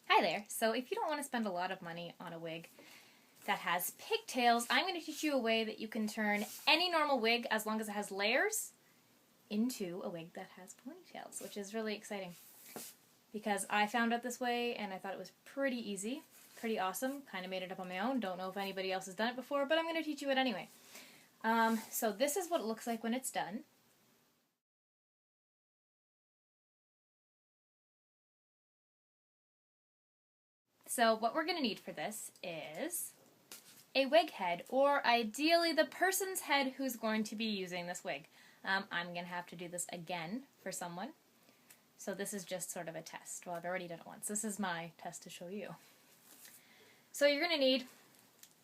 Hi there. So if you don't want to spend a lot of money on a wig that has pigtails, I'm going to teach you a way that you can turn any normal wig, as long as it has layers, into a wig that has ponytails, which is really exciting. Because I found out this way and I thought it was pretty easy, pretty awesome. Kind of made it up on my own. Don't know if anybody else has done it before, but I'm going to teach you it anyway. So this is what it looks like when it's done. So what we're going to need for this is a wig head, or ideally the person's head who's going to be using this wig. I'm going to have to do this again for someone. So this is just sort of a test. Well, I've already done it once. This is my test to show you. So you're going to need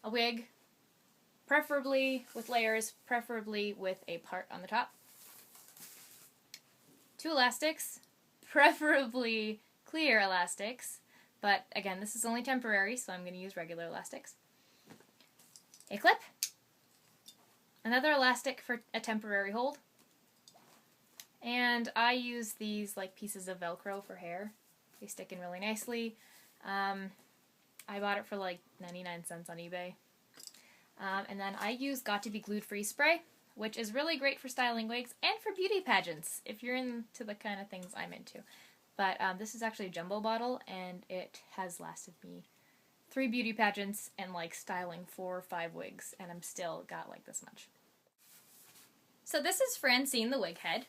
a wig, preferably with layers, preferably with a part on the top. 2 elastics, preferably clear elastics. But again, this is only temporary, so I'm going to use regular elastics. A clip, another elastic for a temporary hold, and I use these like pieces of Velcro for hair. They stick in really nicely. I bought it for like 99 cents on eBay. And then I use Got to Be Glued Free spray, which is really great for styling wigs and for beauty pageants, if you're into the kind of things I'm into. But this is actually a jumbo bottle, and it has lasted me 3 beauty pageants and like styling 4 or 5 wigs, and I'm still got like this much. So this is Francine the wig head,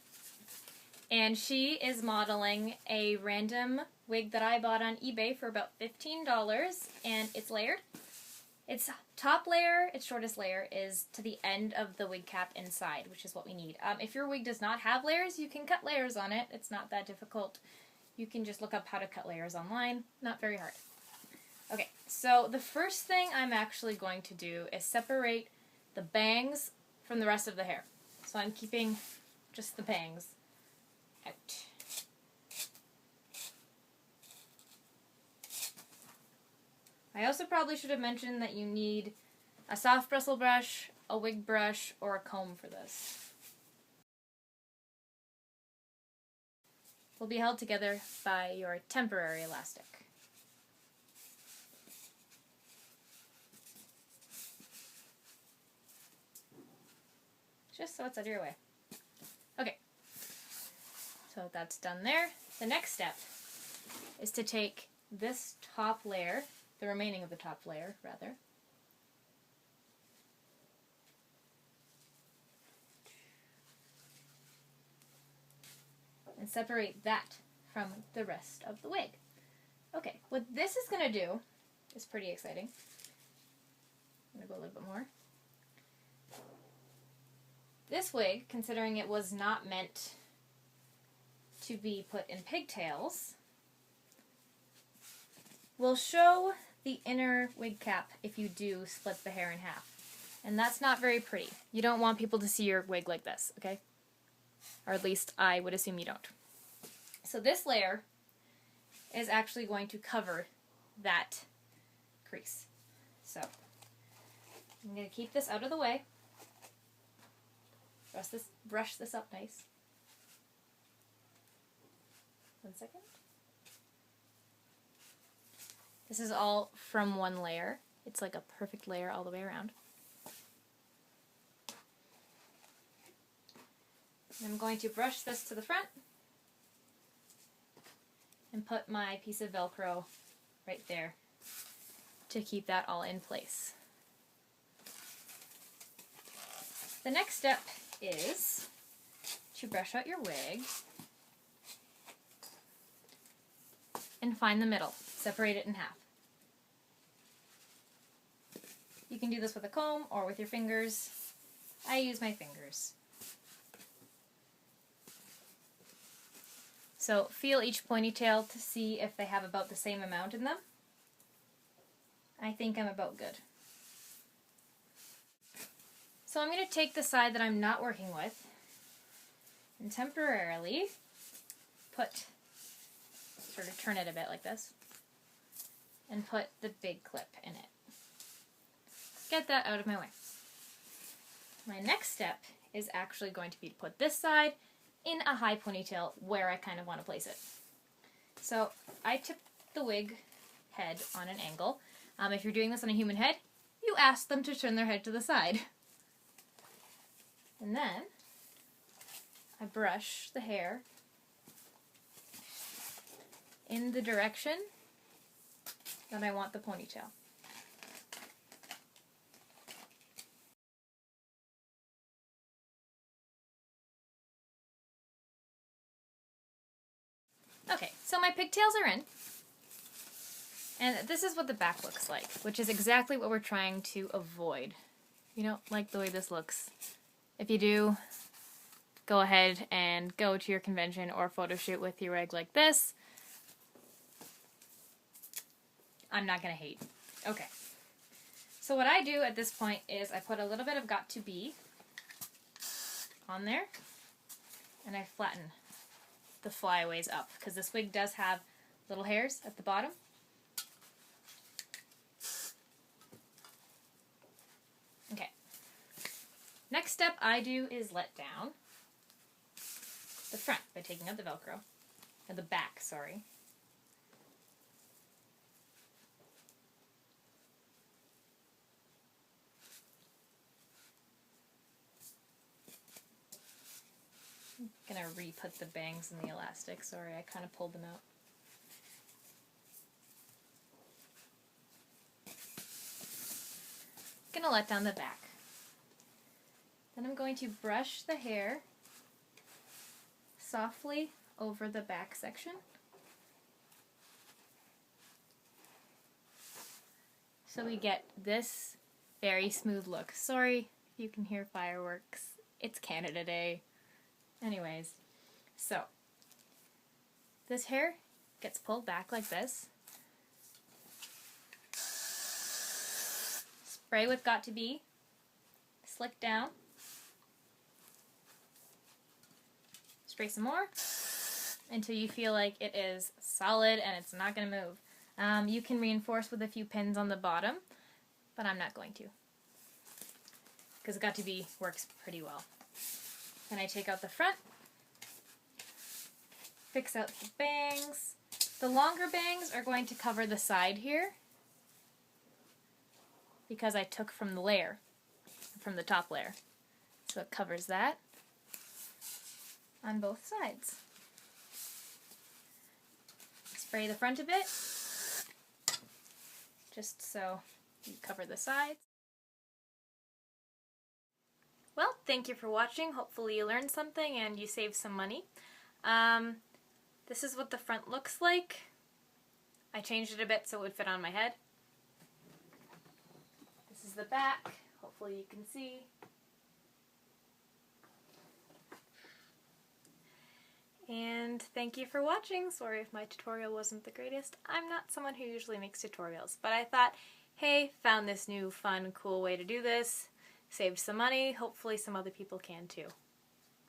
and she is modeling a random wig that I bought on eBay for about $15, and it's layered. Its top layer, its shortest layer, is to the end of the wig cap inside, which is what we need. If your wig does not have layers, you can cut layers on it. It's not that difficult. You can just look up how to cut layers online. Not very hard. Okay, so the first thing I'm actually going to do is separate the bangs from the rest of the hair. So I'm keeping just the bangs out. I also probably should have mentioned that you need a soft bristle brush, a wig brush, or a comb for this. Will be held together by your temporary elastic. Just so it's out of your way. Okay, so that's done there. The next step is to take this top layer, the remaining of the top layer, rather, and separate that from the rest of the wig. Okay, what this is going to do is pretty exciting. I'm going to go a little bit more. This wig, considering it was not meant to be put in pigtails, will show the inner wig cap if you do split the hair in half. And that's not very pretty. You don't want people to see your wig like this, okay? Or at least I would assume you don't. So this layer is actually going to cover that crease. So I'm going to keep this out of the way. Brush this up nice. 1 second. This is all from one layer. It's like a perfect layer all the way around. I'm going to brush this to the front and put my piece of Velcro right there to keep that all in place. The next step is to brush out your wig and find the middle. Separate it in half. You can do this with a comb or with your fingers. I use my fingers. So feel each ponytail to see if they have about the same amount in them. I think I'm about good. So I'm going to take the side that I'm not working with and temporarily sort of turn it a bit like this, and put the big clip in it. Get that out of my way. My next step is actually going to be to put this side in a high ponytail where I kind of want to place it. So I tip the wig head on an angle. If you're doing this on a human head, you ask them to turn their head to the side. And then I brush the hair in the direction that I want the ponytail. Okay, so my pigtails are in, and this is what the back looks like, which is exactly what we're trying to avoid. You don't like the way this looks. If you do, go ahead and go to your convention or photo shoot with your wig like this. I'm not gonna hate. Okay. So what I do at this point is I put a little bit of Got To Be on there, and I flatten the flyaways up, because this wig does have little hairs at the bottom. Okay. Next step I do is let down the front by taking out the Velcro. Or the back, sorry. I'm gonna re-put the bangs in the elastic. Sorry, I kind of pulled them out. Gonna let down the back. Then I'm going to brush the hair softly over the back section. So we get this very smooth look. Sorry if you can hear fireworks. It's Canada Day. Anyways, so this hair gets pulled back like this. Spray with Got To Be. Slick down. Spray some more until you feel like it is solid and it's not going to move. You can reinforce with a few pins on the bottom, but I'm not going to, because Got To Be works pretty well. Then I take out the front, fix out the bangs. The longer bangs are going to cover the side here, because I took from the layer, from the top layer. So it covers that on both sides. Spray the front a bit, just so you cover the sides. Well, thank you for watching. Hopefully you learned something and you saved some money. This is what the front looks like. I changed it a bit so it would fit on my head. This is the back. Hopefully you can see. And thank you for watching. Sorry if my tutorial wasn't the greatest. I'm not someone who usually makes tutorials, but I thought, hey, found this new fun, cool way to do this. Saved some money. Hopefully some other people can too.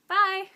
Bye!